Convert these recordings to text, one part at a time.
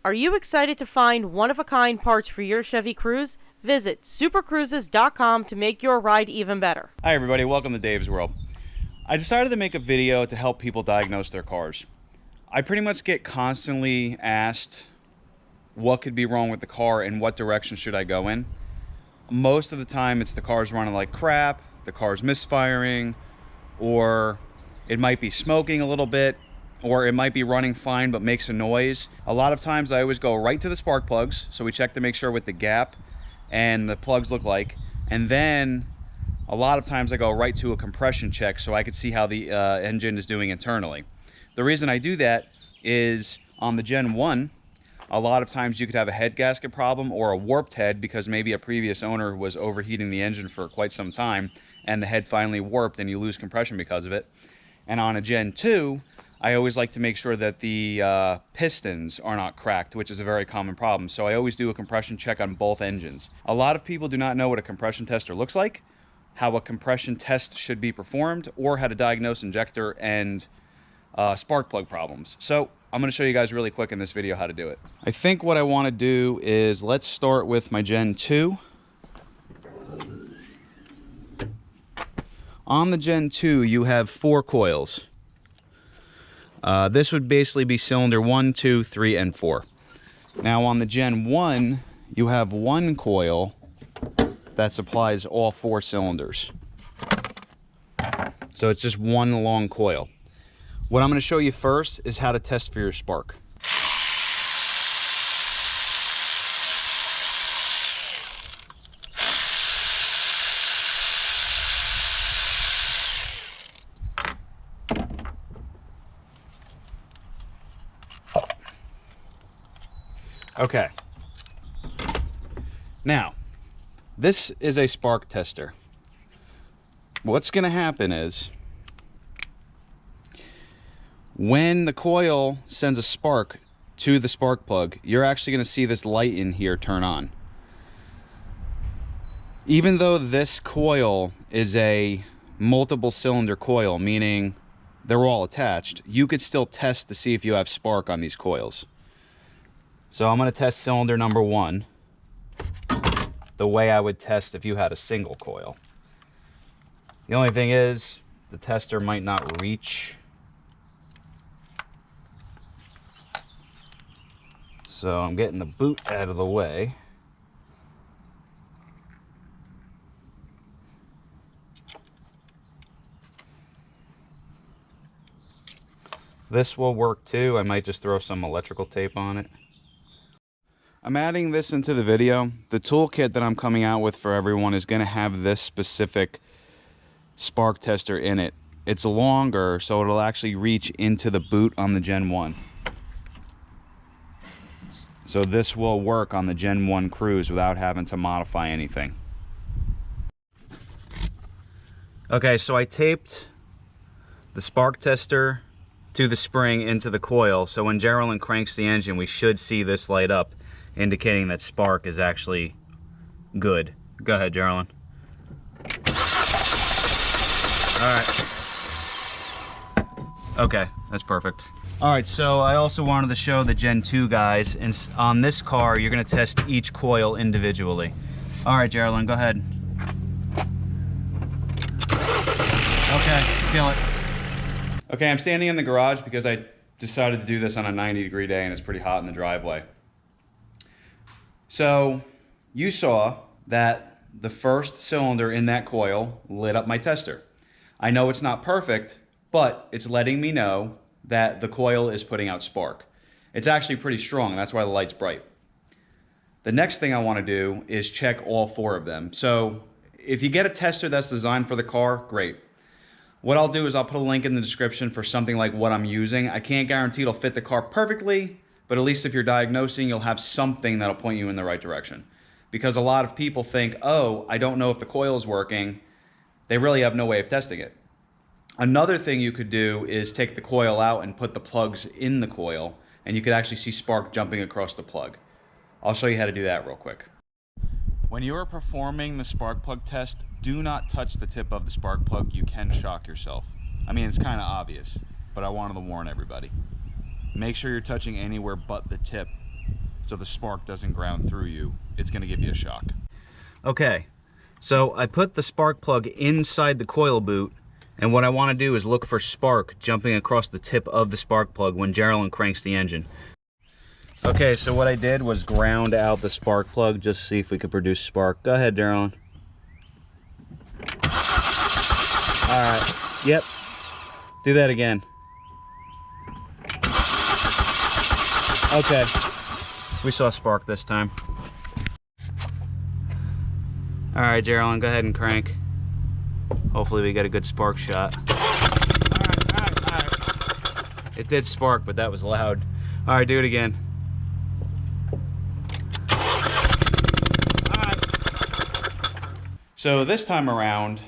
Are you excited to find one-of-a-kind parts for your Chevy Cruze? Visit supercruises.com to make your ride even better. Hi everybody, welcome to Dave's World. I decided to make a video to help people diagnose their cars. I pretty much get constantly asked what could be wrong with the car and what direction should I go in. Most of the time it's the car's running like crap, the car's misfiring, or it might be smoking a little bit, or it might be running fine but makes a noise. A lot of times I always go right to the spark plugs, so we check to make sure what the gap and the plugs look like, and then a lot of times I go right to a compression check so I can see how the engine is doing internally. The reason I do that is on the Gen 1, a lot of times you could have a head gasket problem or a warped head because maybe a previous owner was overheating the engine for quite some time and the head finally warped and you lose compression because of it. And on a Gen 2, I always like to make sure that the pistons are not cracked, which is a very common problem. So I always do a compression check on both engines. A lot of people do not know what a compression tester looks like, how a compression test should be performed, or how to diagnose injector and spark plug problems. So I'm going to show you guys really quick in this video how to do it. I think what I want to do is let's start with my Gen 2. On the Gen 2, you have 4 coils. This would basically be cylinder 1, 2, 3, and 4. Now on the Gen 1, you have 1 coil that supplies all 4 cylinders. So it's just one long coil. What I'm going to show you first is how to test for your spark. Okay. Now, this is a spark tester. What's going to happen is when the coil sends a spark to the spark plug, you're actually going to see this light in here turn on. Even though this coil is a multiple cylinder coil, meaning they're all attached, you could still test to see if you have spark on these coils. So I'm going to test cylinder number 1 the way I would test if you had a single coil. The only thing is the tester might not reach. So I'm getting the boot out of the way. This will work too. I might just throw some electrical tape on it. I'm adding this into the video. The toolkit that I'm coming out with for everyone is going to have this specific spark tester in it. It's longer, so it'll actually reach into the boot on the Gen 1. So this will work on the Gen 1 Cruze without having to modify anything. Okay, so I taped the spark tester to the spring into the coil, so when Geraldine cranks the engine, we should see this light up, indicating that spark is actually good. Go ahead, Geraldine. Alright. Okay, that's perfect. Alright, so I also wanted to show the Gen 2 guys, and on this car, you're going to test each coil individually. Alright, Geraldine, go ahead. Okay, feel it. Okay, I'm standing in the garage because I decided to do this on a 90-degree day and it's pretty hot in the driveway. So, you saw that the first cylinder in that coil lit up my tester. I know it's not perfect, but it's letting me know that the coil is putting out spark. It's actually pretty strong, that's why the light's bright. The next thing I want to do is check all 4 of them. So, if you get a tester that's designed for the car, great. What I'll do is I'll put a link in the description for something like what I'm using. I can't guarantee it'll fit the car perfectly, but at least if you're diagnosing, you'll have something that'll point you in the right direction. Because a lot of people think, oh, I don't know if the coil is working. They really have no way of testing it. Another thing you could do is take the coil out and put the plugs in the coil, and you could actually see spark jumping across the plug. I'll show you how to do that real quick. When you are performing the spark plug test, do not touch the tip of the spark plug. You can shock yourself. I mean, it's kind of obvious, but I wanted to warn everybody. Make sure you're touching anywhere but the tip so the spark doesn't ground through you. It's going to give you a shock. Okay, so I put the spark plug inside the coil boot, and what I want to do is look for spark jumping across the tip of the spark plug when Geraldine cranks the engine. Okay, so what I did was ground out the spark plug just to see if we could produce spark. Go ahead, Geraldine. Alright, yep. Do that again. Okay, we saw spark this time. Alright, Geraldine, go ahead and crank. Hopefully we get a good spark shot. Alright. It did spark, but that was loud. Alright, do it again. So this time around,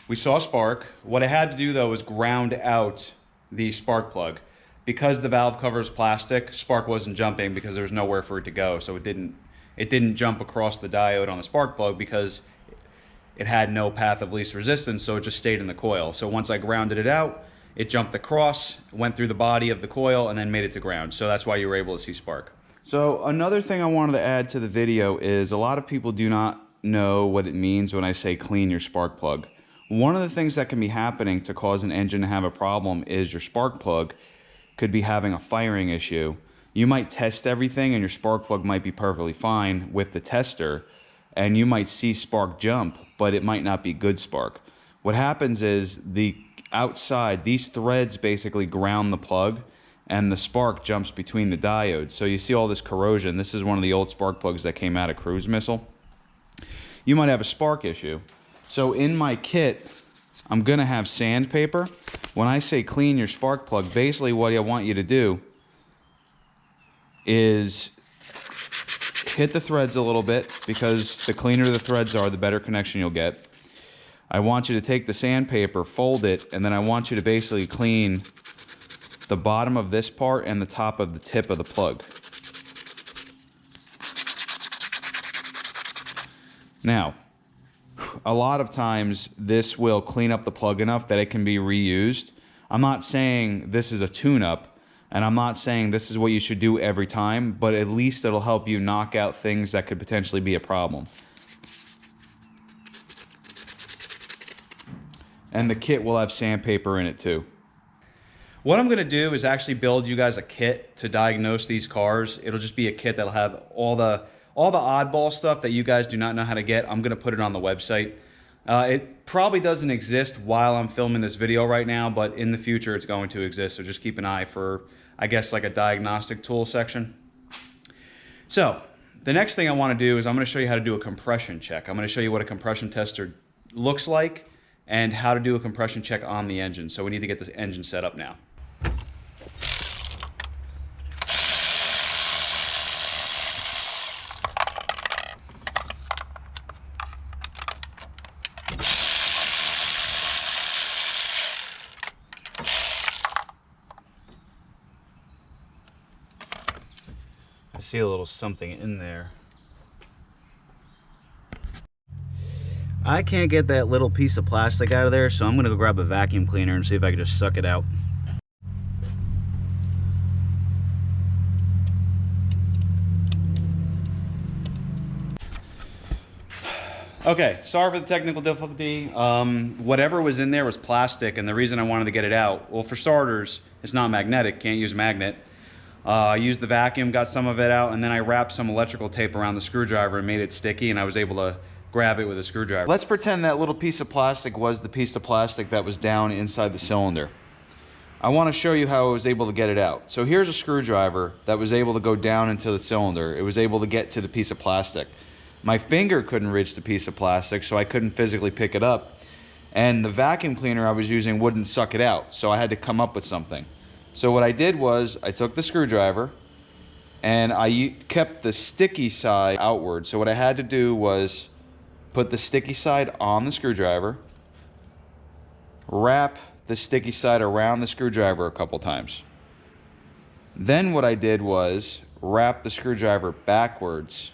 we saw spark. What I had to do though was ground out the spark plug. Because the valve cover is plastic, spark wasn't jumping because there was nowhere for it to go. So it didn't jump across the diode on the spark plug because it had no path of least resistance, so it just stayed in the coil. So once I grounded it out, it jumped across, went through the body of the coil, and then made it to ground. So that's why you were able to see spark. So another thing I wanted to add to the video is a lot of people do not know what it means when I say clean your spark plug. One of the things that can be happening to cause an engine to have a problem is your spark plug could be having a firing issue. You might test everything and your spark plug might be perfectly fine with the tester, and you might see spark jump, but it might not be good spark. What happens is the outside, these threads basically ground the plug and the spark jumps between the diodes. So you see all this corrosion. This is one of the old spark plugs that came out of cruise missile. You might have a spark issue. So in my kit, I'm gonna have sandpaper. When I say clean your spark plug, basically what I want you to do is hit the threads a little bit, because the cleaner the threads are, the better connection you'll get. I want you to take the sandpaper, fold it, and then I want you to basically clean the bottom of this part and the top of the tip of the plug. Now, a lot of times this will clean up the plug enough that it can be reused. I'm not saying this is a tune-up, and I'm not saying this is what you should do every time, but at least it'll help you knock out things that could potentially be a problem. And the kit will have sandpaper in it too. What I'm gonna do is actually build you guys a kit to diagnose these cars. It'll just be a kit that'll have all the oddball stuff that you guys do not know how to get. I'm gonna put it on the website. It probably doesn't exist while I'm filming this video right now, but in the future it's going to exist, so just keep an eye for, I guess, like a diagnostic tool section. So the next thing I want to do is I'm going to show you how to do a compression check. I'm going to show you what a compression tester looks like and how to do a compression check on the engine. So we need to get this engine set up now. I see a little something in there. I can't get that little piece of plastic out of there, so I'm gonna go grab a vacuum cleaner and see if I can just suck it out. Okay, sorry for the technical difficulty. Whatever was in there was plastic, and the reason I wanted to get it out, well, for starters, it's not magnetic, can't use a magnet. I used the vacuum, got some of it out, and then I wrapped some electrical tape around the screwdriver and made it sticky, and I was able to grab it with a screwdriver. Let's pretend that little piece of plastic was the piece of plastic that was down inside the cylinder. I want to show you how I was able to get it out. So here's a screwdriver that was able to go down into the cylinder. It was able to get to the piece of plastic. My finger couldn't reach the piece of plastic, so I couldn't physically pick it up. And the vacuum cleaner I was using wouldn't suck it out, so I had to come up with something. So what I did was I took the screwdriver and I kept the sticky side outward. So what I had to do was put the sticky side on the screwdriver, wrap the sticky side around the screwdriver a couple times. Then what I did was wrap the screwdriver backwards.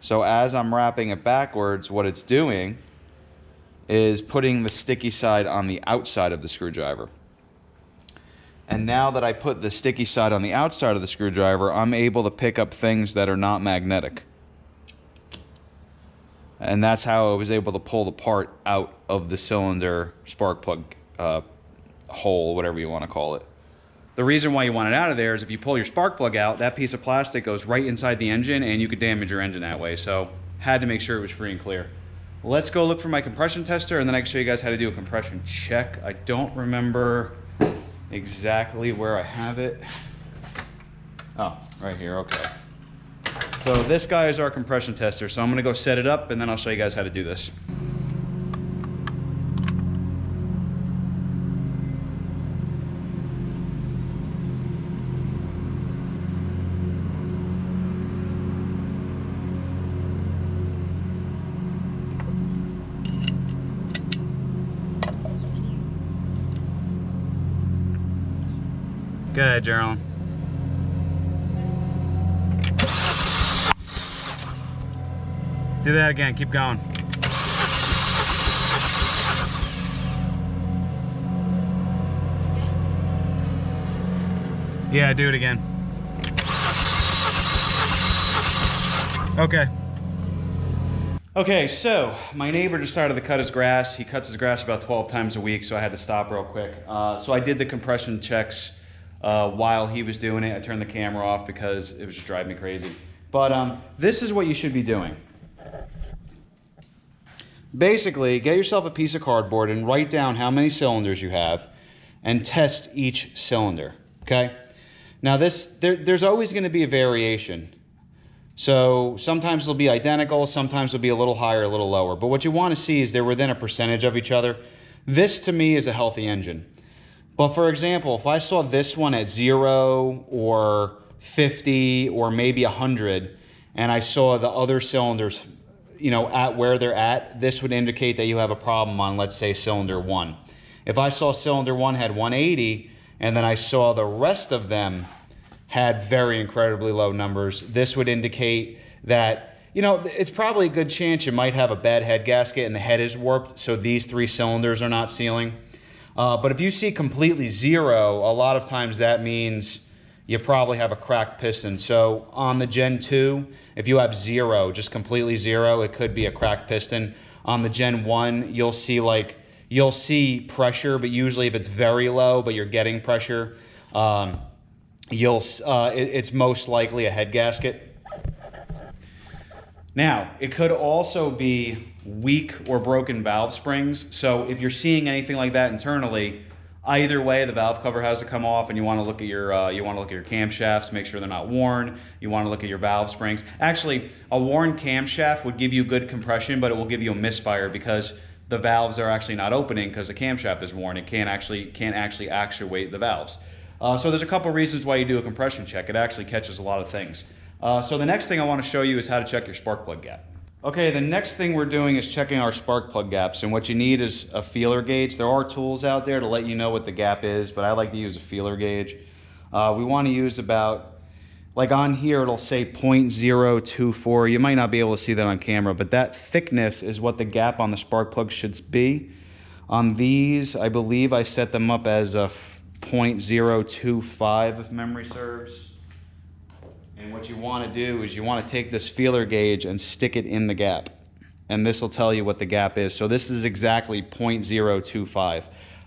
So as I'm wrapping it backwards, what it's doing is putting the sticky side on the outside of the screwdriver. And now that I put the sticky side on the outside of the screwdriver, I'm able to pick up things that are not magnetic. And that's how I was able to pull the part out of the cylinder spark plug hole, whatever you want to call it. The reason why you want it out of there is if you pull your spark plug out, that piece of plastic goes right inside the engine and you could damage your engine that way. So had to make sure it was free and clear. Let's go look for my compression tester and then I can show you guys how to do a compression check. I don't remember exactly where I have it. Oh, right here, okay. So this guy is our compression tester. So I'm gonna go set it up and then I'll show you guys how to do this. Go ahead, Geraldine. Do that again, keep going. Yeah, do it again. Okay. Okay, so my neighbor decided to cut his grass. He cuts his grass about 12 times a week, so I had to stop real quick. So I did the compression checks while he was doing it. I turned the camera off because it was just driving me crazy. But this is what you should be doing. Basically, get yourself a piece of cardboard and write down how many cylinders you have and test each cylinder, okay? Now there's always gonna be a variation. So sometimes they'll be identical, sometimes they'll be a little higher, a little lower. But what you wanna see is they're within a percentage of each other. This to me is a healthy engine. But for example, if I saw this one at 0 or 50 or maybe 100, and I saw the other cylinders, you know, at where they're at, this would indicate that you have a problem on, let's say, cylinder 1. If I saw cylinder 1 had 180, and then I saw the rest of them had very incredibly low numbers, this would indicate that, you know, it's probably a good chance you might have a bad head gasket and the head is warped, so these 3 cylinders are not sealing. But if you see completely 0, a lot of times that means you probably have a cracked piston. So on the Gen 2, if you have 0, just completely 0, it could be a cracked piston. On the Gen 1, you'll see pressure, but usually if it's very low, but you're getting pressure, it's most likely a head gasket. Now, it could also be weak or broken valve springs. So if you're seeing anything like that internally, either way, the valve cover has to come off, and you want to look at your camshafts, make sure they're not worn. You want to look at your valve springs. Actually, a worn camshaft would give you good compression, but it will give you a misfire because the valves are actually not opening because the camshaft is worn. It can't actually actuate the valves. So there's a couple reasons why you do a compression check. It actually catches a lot of things. So the next thing I want to show you is how to check your spark plug gap. Okay, the next thing we're doing is checking our spark plug gaps, and what you need is a feeler gauge. There are tools out there to let you know what the gap is, but I like to use a feeler gauge. We want to use about, like on here it'll say 0.024. You might not be able to see that on camera, but that thickness is what the gap on the spark plug should be. On these, I believe I set them up as a 0.025 if memory serves. And what you want to do is you want to take this feeler gauge and stick it in the gap. And this will tell you what the gap is. So this is exactly 0.025.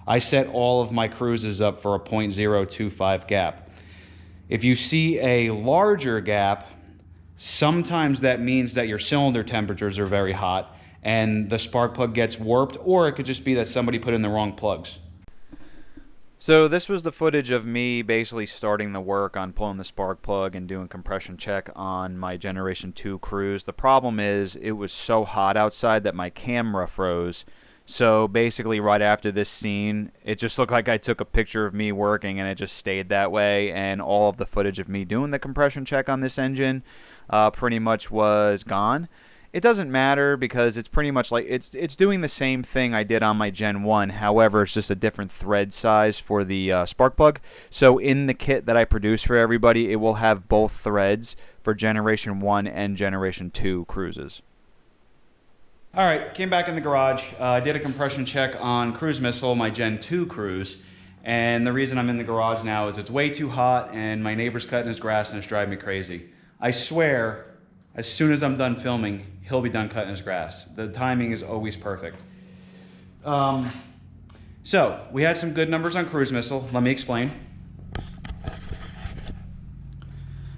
I set all of my cruzes up for a 0.025 gap. If you see a larger gap, sometimes that means that your cylinder temperatures are very hot and the spark plug gets warped, or it could just be that somebody put in the wrong plugs. So this was the footage of me basically starting the work on pulling the spark plug and doing compression check on my Generation 2 Cruze. The problem is it was so hot outside that my camera froze. So basically right after this scene, it just looked like I took a picture of me working and it just stayed that way. And all of the footage of me doing the compression check on this engine pretty much was gone. It doesn't matter because it's pretty much like it's doing the same thing I did on my Gen 1. However, it's just a different thread size for the spark plug. So in the kit that I produce for everybody, it will have both threads for Generation 1 and Generation 2 Cruzes. Alright, came back in the garage, did a compression check on Cruze Missile, my Gen 2 Cruze, And the reason I'm in the garage now is it's way too hot and my neighbor's cutting his grass and it's driving me crazy. I swear, as soon as I'm done filming, he'll be done cutting his grass. The timing is always perfect. So we had some good numbers on cruise missile. Let me explain.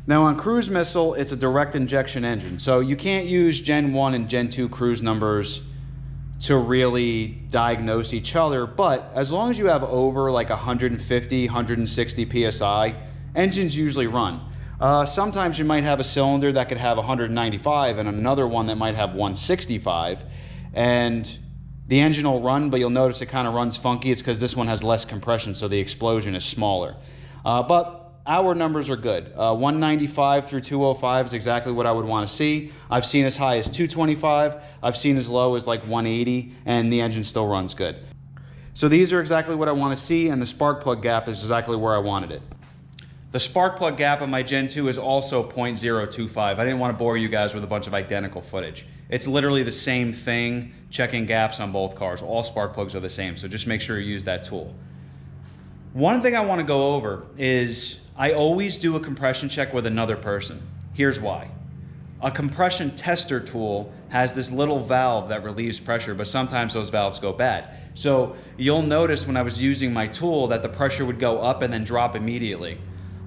Now on cruise missile, it's a direct injection engine. So you can't use Gen 1 and Gen 2 cruise numbers to really diagnose each other, but as long as you have over like 150, 160 PSI, engines usually run. Sometimes you might have a cylinder that could have 195 and another one that might have 165, and the engine will run, but you'll notice it kind of runs funky. It's because this one has less compression, so the explosion is smaller. But our numbers are good. 195 through 205 is exactly what I would want to see. I've seen as high as 225. I've seen as low as like 180, and the engine still runs good. So these are exactly what I want to see, and the spark plug gap is exactly where I wanted it. The spark plug gap on my Gen 2 is also 0.025. I didn't want to bore you guys with a bunch of identical footage. It's literally the same thing, checking gaps on both cars. All spark plugs are the same, so just make sure you use that tool. One thing I want to go over is I always do a compression check with another person. Here's why. A compression tester tool has this little valve that relieves pressure, but sometimes those valves go bad. So you'll notice when I was using my tool that the pressure would go up and then drop immediately.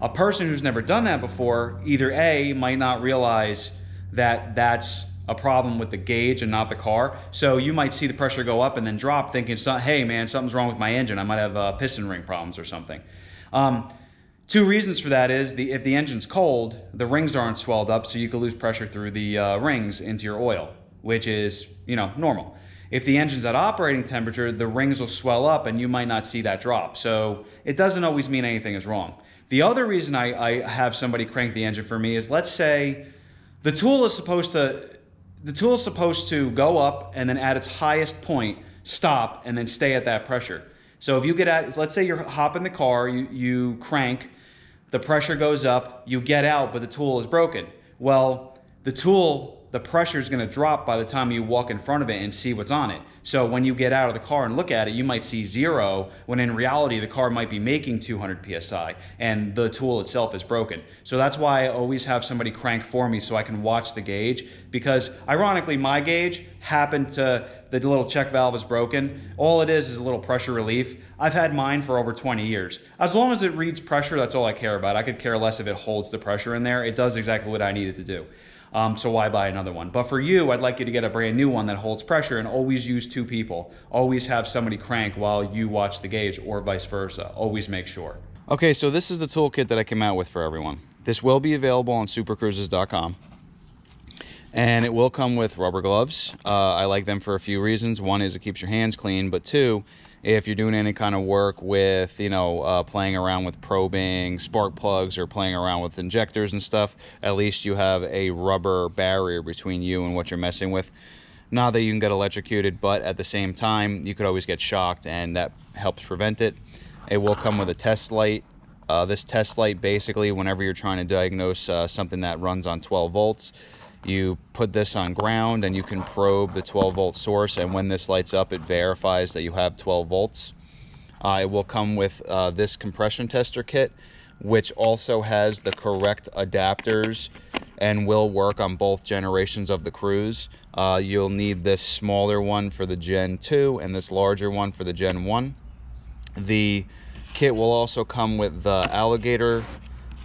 A person who's never done that before, either A, might not realize that that's a problem with the gauge and not the car. So you might see the pressure go up and then drop, thinking, hey man, something's wrong with my engine. I might have piston ring problems or something. Two reasons for that is if the engine's cold, the rings aren't swelled up, so you could lose pressure through the rings into your oil, which is, normal. If the engine's at operating temperature, the rings will swell up and you might not see that drop. So it doesn't always mean anything is wrong. The other reason I have somebody crank the engine for me is, let's say the tool is supposed to go up and then at its highest point stop and then stay at that pressure. So if you get at, let's say you're hopping the car, you crank, the pressure goes up, you get out, but the tool is broken. Well, the pressure is going to drop by the time you walk in front of it and see what's on it. So when you get out of the car and look at it, you might see 0, when in reality the car might be making 200 PSI and the tool itself is broken. So that's why I always have somebody crank for me so I can watch the gauge, because ironically my gauge happened to, the little check valve is broken. All it is a little pressure relief. I've had mine for over 20 years. As long as it reads pressure, that's all I care about. I could care less if it holds the pressure in there. It does exactly what I need it to do. So why buy another one? But for you, I'd like you to get a brand new one that holds pressure, and always use 2 people. Always have somebody crank while you watch the gauge, or vice versa. Always make sure. Okay, so this is the toolkit that I came out with for everyone. This will be available on supercruises.com. And it will come with rubber gloves. I like them for a few reasons. One is it keeps your hands clean, but 2, if you're doing any kind of work with, playing around with probing spark plugs or playing around with injectors and stuff, at least you have a rubber barrier between you and what you're messing with. Not that you can get electrocuted, but at the same time, you could always get shocked, and that helps prevent it. It will come with a test light. This test light, basically, whenever you're trying to diagnose something that runs on 12 volts, you put this on ground and you can probe the 12 volt source, and when this lights up, it verifies that you have 12 volts. It will come with this compression tester kit, which also has the correct adapters and will work on both generations of the cruze. You'll need this smaller one for the Gen 2 and this larger one for the Gen 1. The kit will also come with the alligator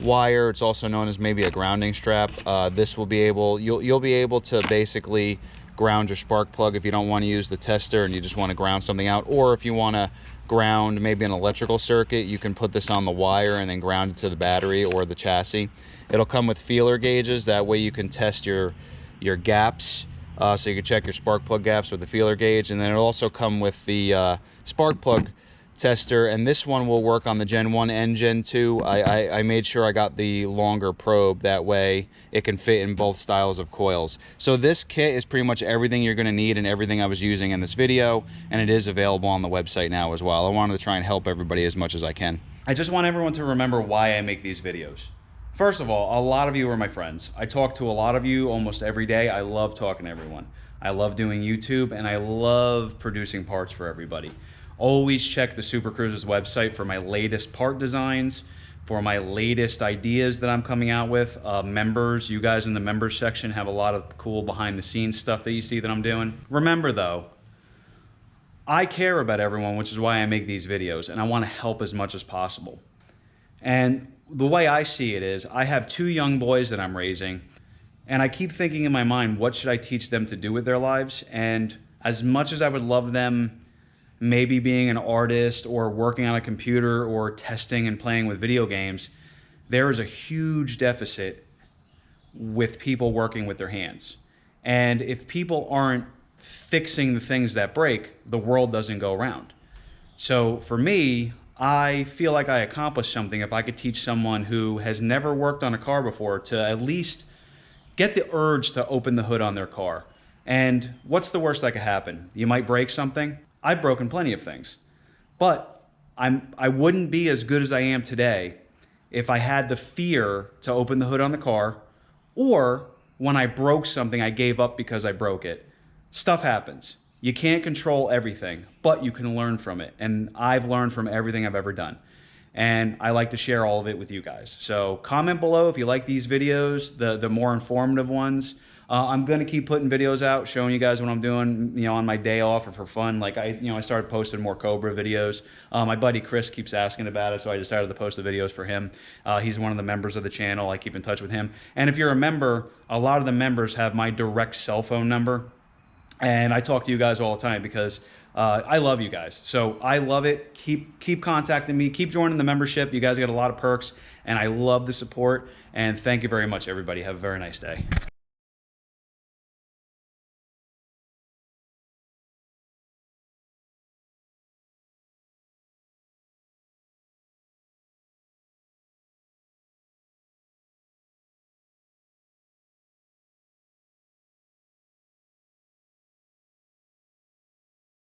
wire. It's also known as maybe a grounding strap. This will be able, you'll be able to basically ground your spark plug if you don't want to use the tester and you just want to ground something out, or if you want to ground maybe an electrical circuit, you can put this on the wire and then ground it to the battery or the chassis. It'll come with feeler gauges, that way you can test your gaps, so you can check your spark plug gaps with the feeler gauge. And then it'll also come with the spark plug tester, and this one will work on the Gen 1 and Gen 2. I made sure I got the longer probe, that way it can fit in both styles of coils. So this kit is pretty much everything you're going to need and everything I was using in this video, and it is available on the website now as well. I wanted to try and help everybody as much as I can. I just want everyone to remember why I make these videos. First of all, a lot of you are my friends. I talk to a lot of you almost every day. I love talking to everyone. I love doing YouTube, and I love producing parts for everybody. Always check the Super Cruze's website for my latest part designs, for my latest ideas that I'm coming out with. Members, you guys in the members section have a lot of cool behind the scenes stuff that you see that I'm doing. Remember though, I care about everyone, which is why I make these videos, and I want to help as much as possible. And the way I see it is, I have 2 young boys that I'm raising, and I keep thinking in my mind, what should I teach them to do with their lives? And as much as I would love them maybe being an artist or working on a computer or testing and playing with video games, there is a huge deficit with people working with their hands. And if people aren't fixing the things that break, the world doesn't go around. So for me, I feel like I accomplished something if I could teach someone who has never worked on a car before to at least get the urge to open the hood on their car. And what's the worst that could happen? You might break something. I've broken plenty of things, but I wouldn't be as good as I am today if I had the fear to open the hood on the car, or when I broke something, I gave up because I broke it. Stuff happens. You can't control everything, but you can learn from it. And I've learned from everything I've ever done. And I like to share all of it with you guys. So comment below if you like these videos, the more informative ones. I'm going to keep putting videos out, showing you guys what I'm doing, you know, on my day off or for fun. Like I started posting more Cobra videos. My buddy Chris keeps asking about it, so I decided to post the videos for him. He's one of the members of the channel. I keep in touch with him. And if you're a member, a lot of the members have my direct cell phone number. And I talk to you guys all the time because I love you guys. So I love it. Keep contacting me. Keep joining the membership. You guys get a lot of perks, and I love the support. And thank you very much, everybody. Have a very nice day.